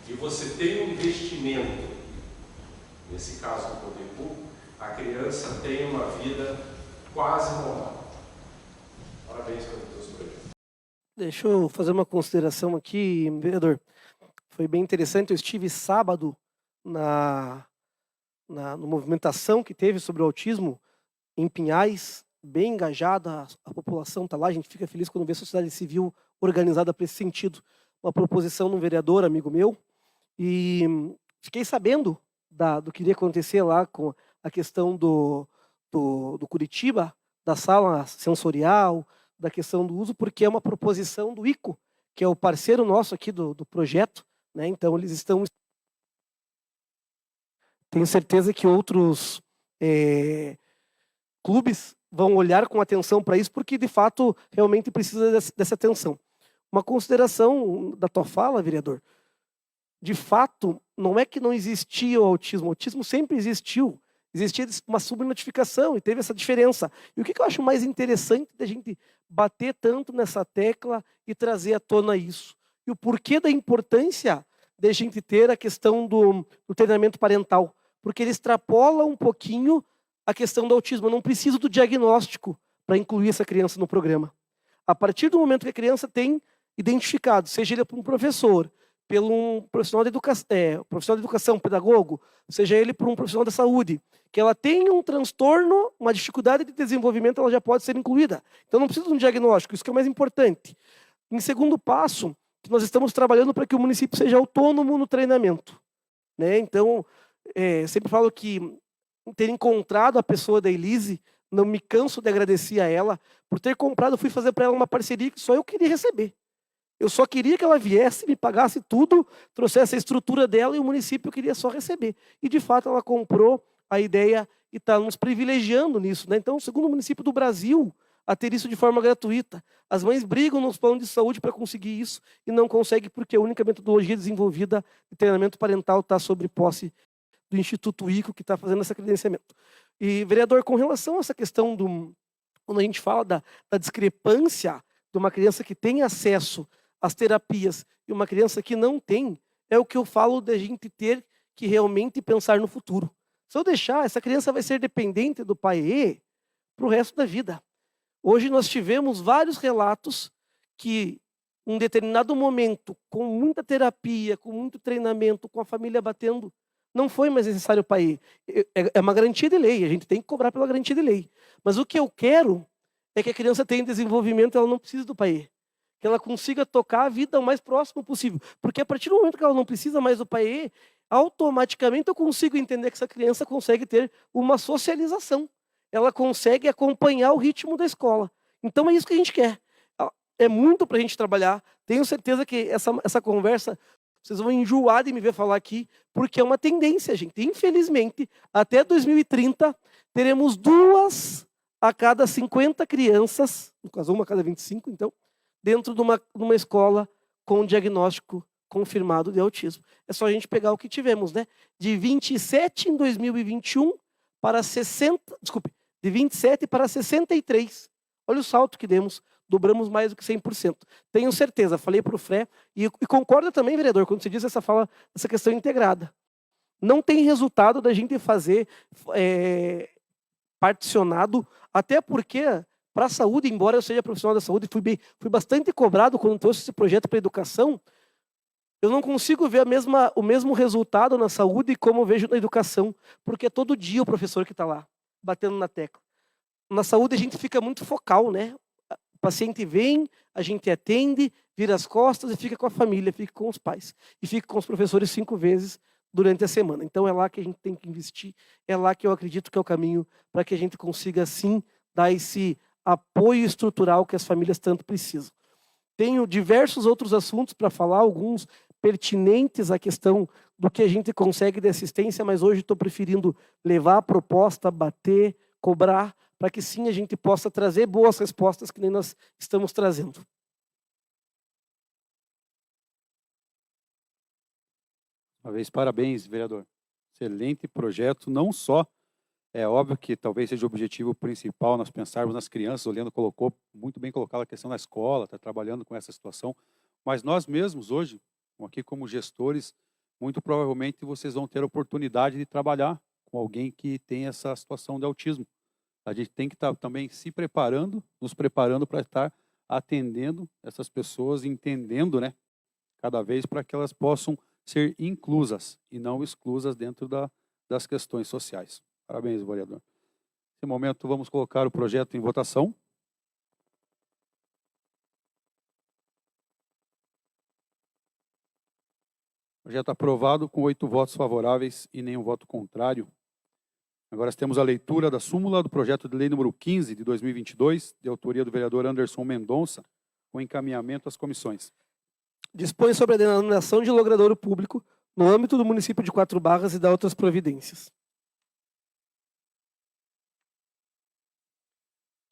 e você tem um investimento, nesse caso do poder público, a criança tem uma vida quase normal. Parabéns pelos teus projetos. Deixa eu fazer uma consideração aqui, vereador. Foi bem interessante, eu estive sábado na movimentação que teve sobre o autismo em Pinhais, bem engajada, a população está lá, a gente fica feliz quando vê a sociedade civil organizada para esse sentido. Uma proposição de um vereador, amigo meu, e fiquei sabendo do que iria acontecer lá com a questão do Curitiba, da sala sensorial, da questão do uso, porque é uma proposição do ICO, que é o parceiro nosso aqui do projeto, né? Então eles estão... Tenho certeza que outros clubes vão olhar com atenção para isso, porque de fato realmente precisa dessa atenção. Uma consideração da tua fala, vereador, de fato, não é que não existia o autismo sempre existiu, existia uma subnotificação e teve essa diferença. E o que eu acho mais interessante da gente bater tanto nessa tecla e trazer à tona isso? E o porquê da importância da gente ter a questão do treinamento parental, porque ele extrapola um pouquinho a questão do autismo. Eu não preciso do diagnóstico para incluir essa criança no programa. A partir do momento que a criança tem identificado, seja ele por um professor, pelo um profissional de educação, pedagogo, seja ele por um profissional da saúde, que ela tem um transtorno, uma dificuldade de desenvolvimento, ela já pode ser incluída. Então não precisa de um diagnóstico, isso que é o mais importante. Em segundo passo, nós estamos trabalhando para que o município seja autônomo no treinamento, né? Então, sempre falo que ter encontrado a pessoa da Elise, não me canso de agradecer a ela por ter comprado. Eu fui fazer para ela uma parceria que só eu queria receber. Eu só queria que ela viesse, me pagasse tudo, trouxesse a estrutura dela e o município queria só receber. E, de fato, ela comprou a ideia e está nos privilegiando nisso, né? Então, o segundo município do Brasil a ter isso de forma gratuita. As mães brigam nos planos de saúde para conseguir isso e não conseguem porque a única metodologia desenvolvida de treinamento parental está sob posse do Instituto ICO, que está fazendo esse credenciamento. E, vereador, com relação a essa questão quando a gente fala da discrepância de uma criança que tem acesso às terapias e uma criança que não tem, é o que eu falo da gente ter que realmente pensar no futuro. Se eu deixar, essa criança vai ser dependente do pai para o resto da vida. Hoje nós tivemos vários relatos que, em um determinado momento, com muita terapia, com muito treinamento, com a família batendo, não foi mais necessário o pai. É uma garantia de lei, a gente tem que cobrar pela garantia de lei. Mas o que eu quero é que a criança tenha desenvolvimento, ela não precisa do pai. Que ela consiga tocar a vida o mais próximo possível. Porque a partir do momento que ela não precisa mais do pai, automaticamente eu consigo entender que essa criança consegue ter uma socialização. Ela consegue acompanhar o ritmo da escola. Então é isso que a gente quer. É muito para a gente trabalhar. Tenho certeza que essa conversa, vocês vão enjoar de me ver falar aqui, porque é uma tendência, gente. Infelizmente, até 2030, teremos 2 a cada 50 crianças, no caso 1 a cada 25, então, dentro de uma escola com o diagnóstico confirmado de autismo. É só a gente pegar o que tivemos, né? De 27 em 2021 para 60, desculpe, de 27 para 63. Olha o salto que demos, dobramos mais do que 100%. Tenho certeza, falei para o Fré, e concordo também, vereador, quando você diz essa questão integrada. Não tem resultado da gente fazer particionado, até porque, para a saúde, embora eu seja profissional da saúde, fui bastante cobrado quando trouxe esse projeto para a educação, eu não consigo ver o mesmo resultado na saúde como eu vejo na educação, porque é todo dia o professor que está lá, batendo na tecla. Na saúde a gente fica muito focal, né? O paciente vem, a gente atende, vira as costas e fica com a família, fica com os pais. E fica com os professores 5 vezes durante a semana. Então é lá que a gente tem que investir, é lá que eu acredito que é o caminho para que a gente consiga, sim, dar esse apoio estrutural que as famílias tanto precisam. Tenho diversos outros assuntos para falar, alguns pertinentes à questão do que a gente consegue de assistência, mas hoje estou preferindo levar a proposta, bater, cobrar, para que sim a gente possa trazer boas respostas que nem nós estamos trazendo. Uma vez, parabéns, vereador. Excelente projeto, não só, é óbvio que talvez seja o objetivo principal nós pensarmos nas crianças, o Leandro colocou, muito bem colocado a questão da escola, está trabalhando com essa situação, mas nós mesmos hoje, aqui como gestores, muito provavelmente vocês vão ter a oportunidade de trabalhar com alguém que tem essa situação de autismo. A gente tem que estar também se preparando, nos preparando para estar atendendo essas pessoas, entendendo, né, cada vez para que elas possam ser inclusas e não exclusas dentro das questões sociais. Parabéns, vereador. Nesse momento, vamos colocar o projeto em votação. Projeto aprovado com 8 votos favoráveis e nenhum voto contrário. Agora temos a leitura da súmula do projeto de lei número 15 de 2022, de autoria do vereador Anderson Mendonça, com encaminhamento às comissões. Dispõe sobre a denominação de logradouro público no âmbito do município de 4 Barras e dá outras providências.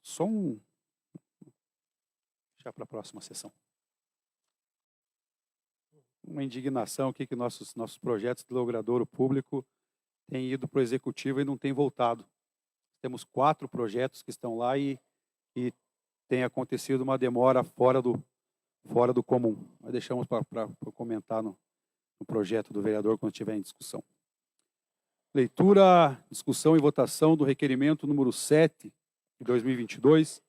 Só deixar para a próxima sessão. Uma indignação aqui que nossos projetos de logradouro público têm ido para o executivo e não têm voltado. Temos 4 projetos que estão lá e tem acontecido uma demora fora do comum. Nós deixamos para comentar no projeto do vereador quando estiver em discussão. Leitura, discussão e votação do requerimento número 7 de 2022,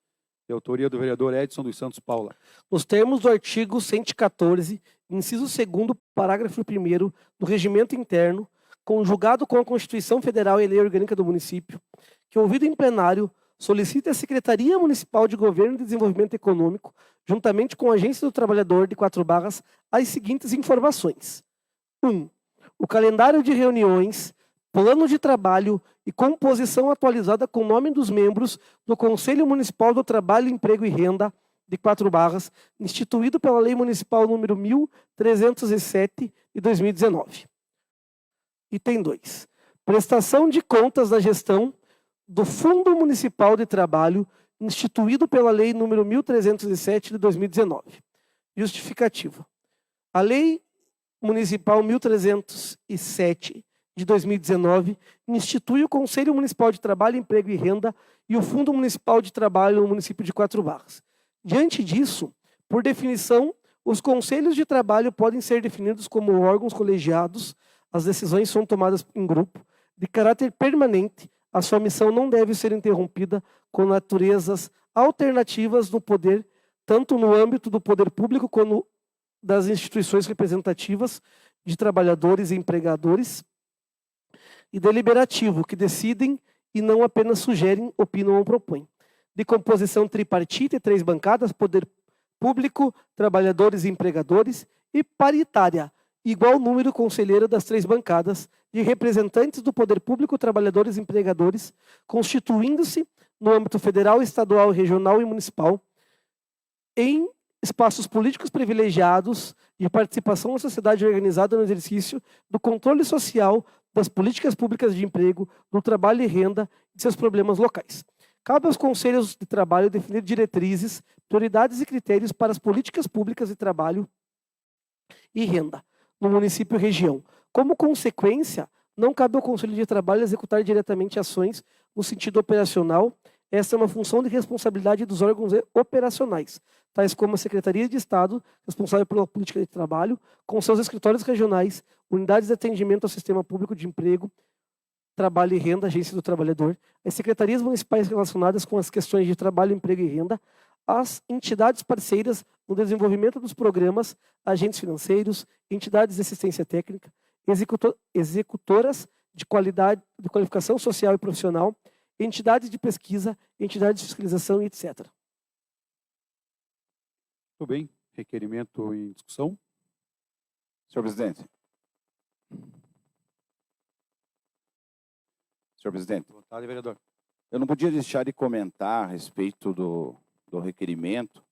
de autoria do vereador Edson dos Santos Paula. Nos termos do artigo 114, inciso 2º, parágrafo 1º do Regimento Interno, conjugado com a Constituição Federal e a Lei Orgânica do Município, que, ouvido em plenário, solicita a Secretaria Municipal de Governo e Desenvolvimento Econômico, juntamente com a Agência do Trabalhador de 4 Barras, as seguintes informações. 1. O calendário de reuniões, plano de trabalho e composição atualizada com o nome dos membros do Conselho Municipal do Trabalho, Emprego e Renda de 4 Barras, instituído pela Lei Municipal número 1307 de 2019. Item 2. Prestação de contas da gestão do Fundo Municipal de Trabalho, instituído pela Lei número 1307 de 2019. Justificativa. A Lei Municipal 1307 de 2019 institui o Conselho Municipal de Trabalho, Emprego e Renda e o Fundo Municipal de Trabalho no município de 4 Barras. Diante disso, por definição, os conselhos de trabalho podem ser definidos como órgãos colegiados, as decisões são tomadas em grupo, de caráter permanente, a sua missão não deve ser interrompida com naturezas alternativas no poder, tanto no âmbito do poder público como das instituições representativas de trabalhadores e empregadores, e deliberativo, que decidem e não apenas sugerem, opinam ou propõem. De composição tripartite, 3 bancadas, poder público, trabalhadores e empregadores, e paritária, igual número conselheiro das 3 bancadas, de representantes do poder público, trabalhadores e empregadores, constituindo-se no âmbito federal, estadual, regional e municipal, em espaços políticos privilegiados de participação da sociedade organizada no exercício do controle social das políticas públicas de emprego, do trabalho e renda e de seus problemas locais. Cabe aos conselhos de trabalho definir diretrizes, prioridades e critérios para as políticas públicas de trabalho e Renda, no município e região. Como consequência, não cabe ao Conselho de Trabalho executar diretamente ações no sentido operacional. Essa é uma função de responsabilidade dos órgãos operacionais, tais como a Secretaria de Estado, responsável pela política de trabalho, com seus escritórios regionais, unidades de atendimento ao sistema público de emprego, trabalho e renda, agência do trabalhador, as secretarias municipais relacionadas com as questões de trabalho, emprego e renda, as entidades parceiras no desenvolvimento dos programas, agentes financeiros, entidades de assistência técnica, executoras de qualificação social e profissional, entidades de pesquisa, entidades de fiscalização e etc. Muito bem. Requerimento em discussão. Senhor presidente. Senhor presidente. Boa tarde, vereador. Eu não podia deixar de comentar a respeito do requerimento.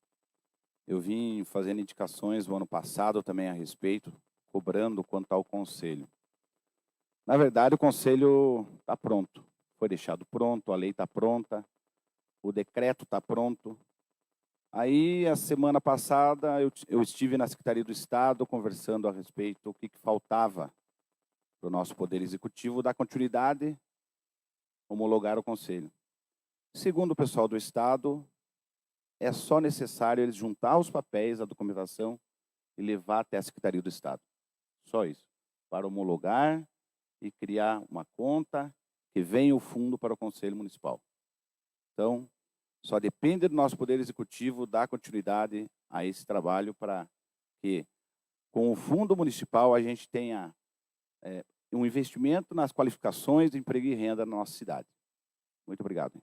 Eu vim fazendo indicações no ano passado também a respeito, cobrando quanto ao conselho. Na verdade, o conselho está pronto. Foi deixado pronto, a lei está pronta, o decreto está pronto. Aí, a semana passada, eu estive na Secretaria do Estado conversando a respeito do que faltava para o nosso Poder Executivo dar continuidade, homologar o conselho. Segundo o pessoal do Estado, é só necessário eles juntar os papéis, a documentação e levar até a Secretaria do Estado. Só isso. Para homologar e criar uma conta que venha o fundo para o Conselho Municipal. Então, só depende do nosso Poder Executivo dar continuidade a esse trabalho para que, com o Fundo Municipal, a gente tenha um investimento nas qualificações de emprego e renda na nossa cidade. Muito obrigado.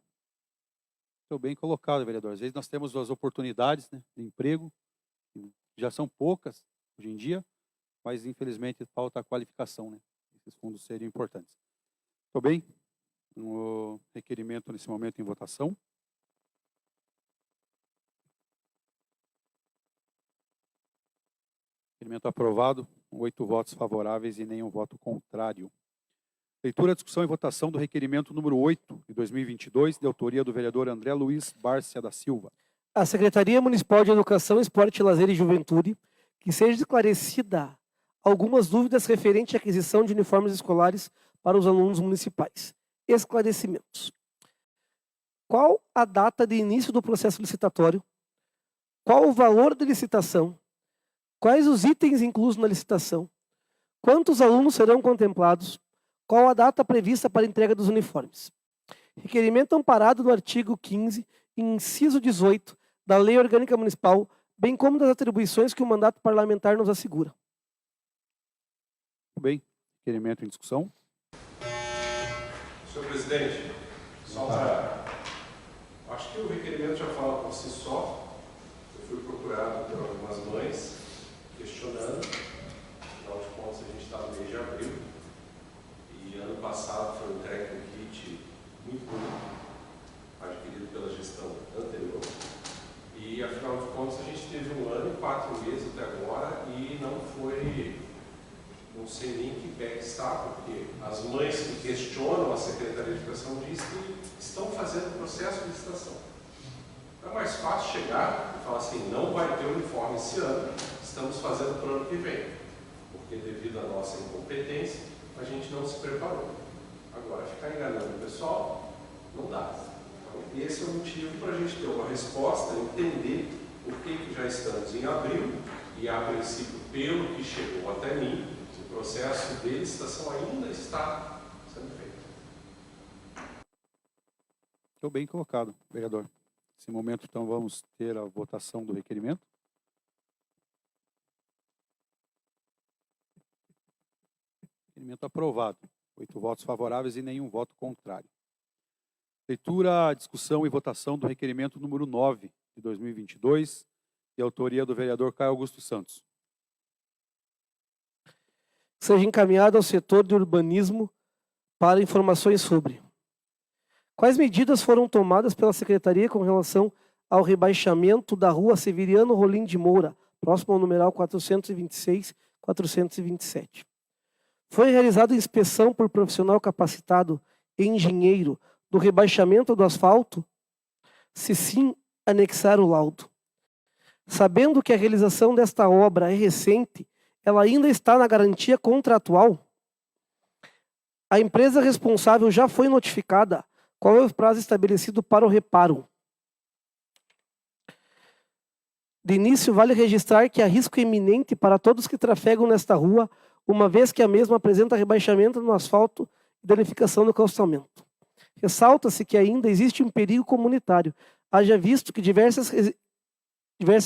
Muito bem colocado, vereador. Às vezes nós temos as oportunidades, né, de emprego, que já são poucas hoje em dia, mas infelizmente falta a qualificação, né? Esses fundos seriam importantes. Muito bem. O requerimento nesse momento em votação. Requerimento aprovado, 8 votos favoráveis e nenhum voto contrário. Leitura, discussão e votação do requerimento número 8 de 2022, de autoria do vereador André Luiz Bárcia da Silva. A Secretaria Municipal de Educação, Esporte, Lazer e Juventude, que seja esclarecida algumas dúvidas referentes à aquisição de uniformes escolares para os alunos municipais. Esclarecimentos. Qual a data de início do processo licitatório? Qual o valor da licitação? Quais os itens inclusos na licitação? Quantos alunos serão contemplados? Qual a data prevista para a entrega dos uniformes? Requerimento amparado no artigo 15, inciso 18, da Lei Orgânica Municipal, bem como das atribuições que o mandato parlamentar nos assegura. Muito bem. Requerimento em discussão. Senhor presidente, só para... Acho que o requerimento já fala por si só. Eu fui procurado por algumas mães questionando. Afinal de contas, a gente está no mês de abril. E ano passado foi entregue um kit muito bonito, adquirido pela gestão anterior. E, afinal de contas, a gente teve 1 ano e 4 meses até agora e não foi... Não sei nem que pé que está, porque as mães que questionam a Secretaria de Educação dizem que estão fazendo o processo de licitação. É mais fácil chegar e falar assim, não vai ter uniforme esse ano, estamos fazendo para o ano que vem. Porque devido à nossa incompetência, a gente não se preparou. Agora, ficar enganando o pessoal, não dá. Então, esse é o motivo para a gente ter uma resposta, entender por que já estamos em abril, e a princípio, pelo que chegou até mim, o processo de licitação ainda está sendo feito. Muito bem colocado, vereador. Nesse momento, então, vamos ter a votação do requerimento. Requerimento aprovado. 8 votos favoráveis e nenhum voto contrário. Leitura, discussão e votação do requerimento número 9 de 2022, de autoria do vereador Caio Augusto Santos. Seja encaminhado ao setor de urbanismo para informações sobre quais medidas foram tomadas pela Secretaria com relação ao rebaixamento da rua Severiano Rolim de Moura, próximo ao numeral 426-427. Foi realizada inspeção por profissional capacitado e engenheiro do rebaixamento do asfalto? Se sim, anexar o laudo. Sabendo que a realização desta obra é recente, ela ainda está na garantia contratual? A empresa responsável já foi notificada? Qual é o prazo estabelecido para o reparo? De início, vale registrar que há risco iminente para todos que trafegam nesta rua, uma vez que a mesma apresenta rebaixamento no asfalto e danificação no calçamento. Ressalta-se que ainda existe um perigo comunitário, haja visto que diversas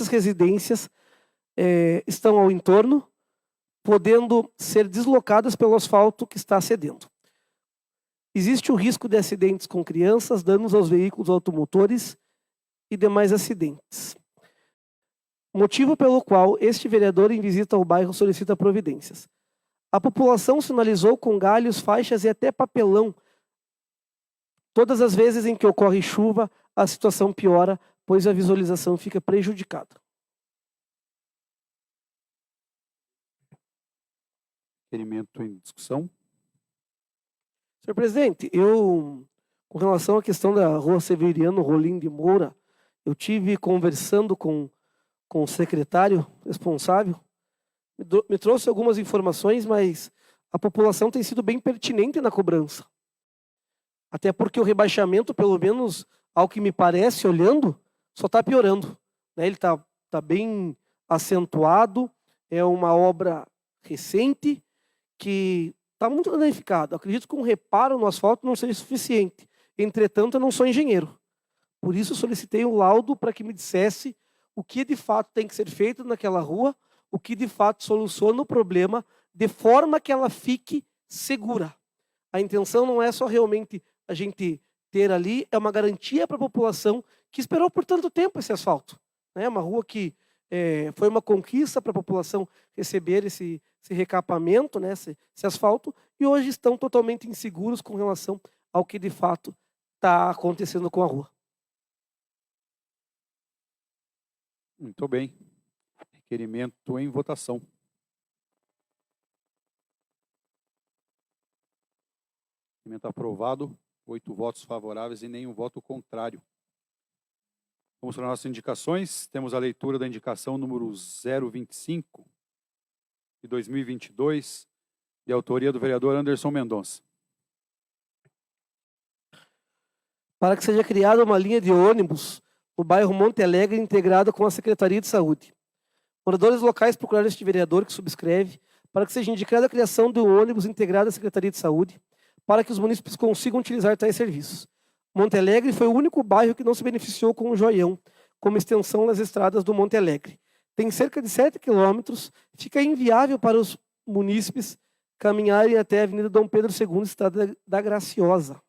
residências estão ao entorno, podendo ser deslocadas pelo asfalto que está cedendo. Existe o risco de acidentes com crianças, danos aos veículos automotores e demais acidentes. Motivo pelo qual este vereador, em visita ao bairro, solicita providências. A população sinalizou com galhos, faixas e até papelão. Todas as vezes em que ocorre chuva, a situação piora, pois a visualização fica prejudicada. Requerimento em discussão. Senhor presidente, com relação à questão da rua Severiano Rolim de Moura, eu tive conversando com o secretário responsável, me trouxe algumas informações, mas a população tem sido bem pertinente na cobrança. Até porque o rebaixamento, pelo menos ao que me parece, olhando, só está piorando. Ele está bem acentuado, é uma obra recente que está muito danificado. Acredito que um reparo no asfalto não seja suficiente. Entretanto, eu não sou engenheiro. Por isso, solicitei um laudo para que me dissesse o que de fato tem que ser feito naquela rua, o que de fato soluciona o problema, de forma que ela fique segura. A intenção não é só realmente a gente ter ali, é uma garantia para a população que esperou por tanto tempo esse asfalto. É uma rua que foi uma conquista para a população receber esse recapamento, esse asfalto, e hoje estão totalmente inseguros com relação ao que de fato está acontecendo com a rua. Muito bem. Requerimento em votação. Requerimento aprovado. 8 votos favoráveis e nenhum voto contrário. Vamos para as nossas indicações. Temos a leitura da indicação número 025 de 2022, de autoria do vereador Anderson Mendonça. Para que seja criada uma linha de ônibus no bairro Monte Alegre, integrada com a Secretaria de Saúde. Moradores locais procuraram este vereador, que subscreve, para que seja indicada a criação de um ônibus integrado à Secretaria de Saúde, para que os munícipes consigam utilizar tais serviços. Monte Alegre foi o único bairro que não se beneficiou com o Joião, como extensão nas estradas do Monte Alegre. Tem cerca de 7 quilômetros, fica inviável para os munícipes caminharem até a Avenida Dom Pedro II, Estrada da Graciosa.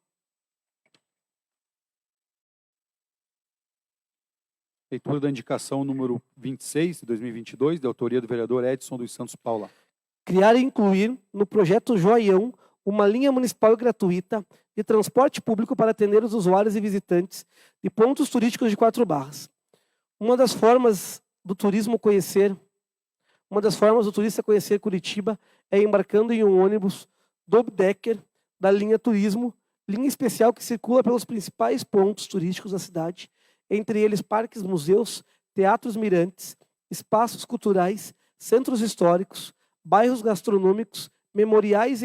Leitura da indicação número 26 de 2022, de autoria do vereador Edson dos Santos Paula. Criar e incluir no projeto Joião uma linha municipal gratuita de transporte público para atender os usuários e visitantes de pontos turísticos de 4 Barras. Uma das formas do turista conhecer Curitiba é embarcando em um ônibus double-decker da linha Turismo, linha especial que circula pelos principais pontos turísticos da cidade, entre eles parques, museus, teatros mirantes, espaços culturais, centros históricos, bairros gastronômicos, memoriais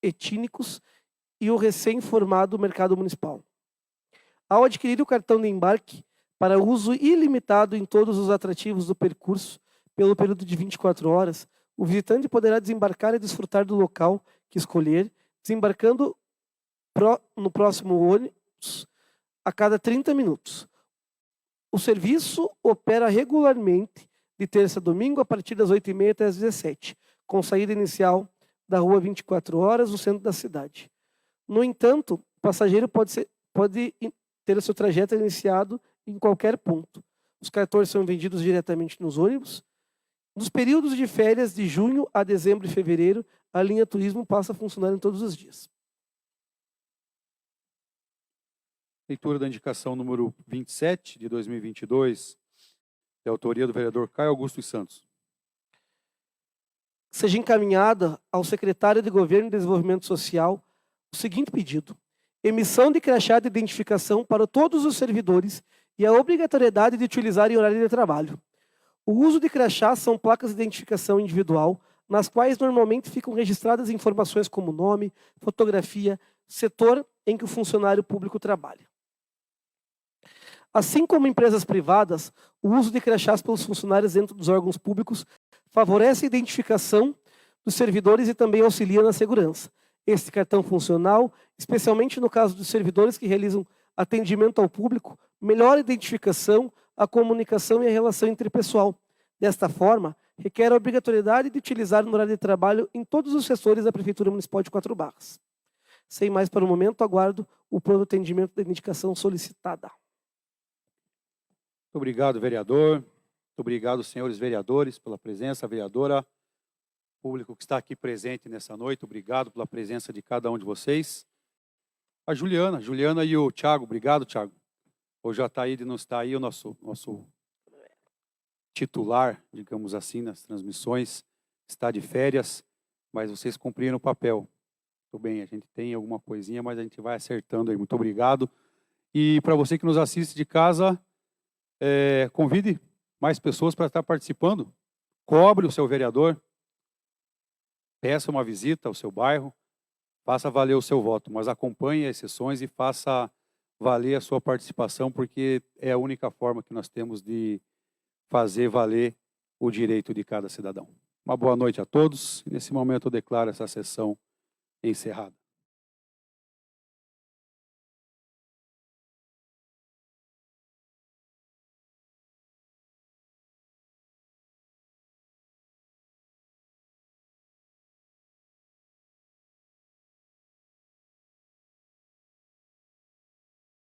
etnícos e o recém-formado mercado municipal. Ao adquirir o cartão de embarque para uso ilimitado em todos os atrativos do percurso, pelo período de 24 horas, o visitante poderá desembarcar e desfrutar do local que escolher, desembarcando no próximo ônibus a cada 30 minutos. O serviço opera regularmente de terça a domingo a partir das 8h30 até as 17h, com saída inicial da rua 24 horas, no centro da cidade. No entanto, o passageiro pode ter o seu trajeto iniciado em qualquer ponto. Os cartões são vendidos diretamente nos ônibus. Nos períodos de férias de junho a dezembro e fevereiro, a linha Turismo passa a funcionar em todos os dias. Leitura da indicação número 27 de 2022, de autoria do vereador Caio Augusto dos Santos. Seja encaminhada ao secretário de Governo e Desenvolvimento Social o seguinte pedido: emissão de crachá de identificação para todos os servidores e a obrigatoriedade de utilizar em horário de trabalho. O uso de crachá são placas de identificação individual nas quais normalmente ficam registradas informações como nome, fotografia, setor em que o funcionário público trabalha. Assim como empresas privadas, o uso de crachás pelos funcionários dentro dos órgãos públicos favorece a identificação dos servidores e também auxilia na segurança. Este cartão funcional, especialmente no caso dos servidores que realizam atendimento ao público, melhora a identificação, a comunicação e a relação interpessoal. Desta forma, requer a obrigatoriedade de utilizar no horário de trabalho em todos os setores da Prefeitura Municipal de Quatro Barras. Sem mais para o momento, aguardo o pronto atendimento da indicação solicitada. Muito obrigado, vereador. Muito obrigado, senhores vereadores, pela presença. Vereadora, público que está aqui presente nessa noite, obrigado pela presença de cada um de vocês. A Juliana e o Thiago, obrigado, Thiago. Hoje já está aí, não está aí o nosso titular, digamos assim, nas transmissões, está de férias, mas vocês cumpriram o papel. Muito bem, a gente tem alguma coisinha, mas a gente vai acertando aí. Muito obrigado. E para você que nos assiste de casa, convide mais pessoas para estar participando. Cobre o seu vereador. Peça uma visita ao seu bairro. Faça valer o seu voto, mas acompanhe as sessões e faça valer a sua participação, porque é a única forma que nós temos de fazer valer o direito de cada cidadão. Uma boa noite a todos. Nesse momento eu declaro essa sessão encerrada.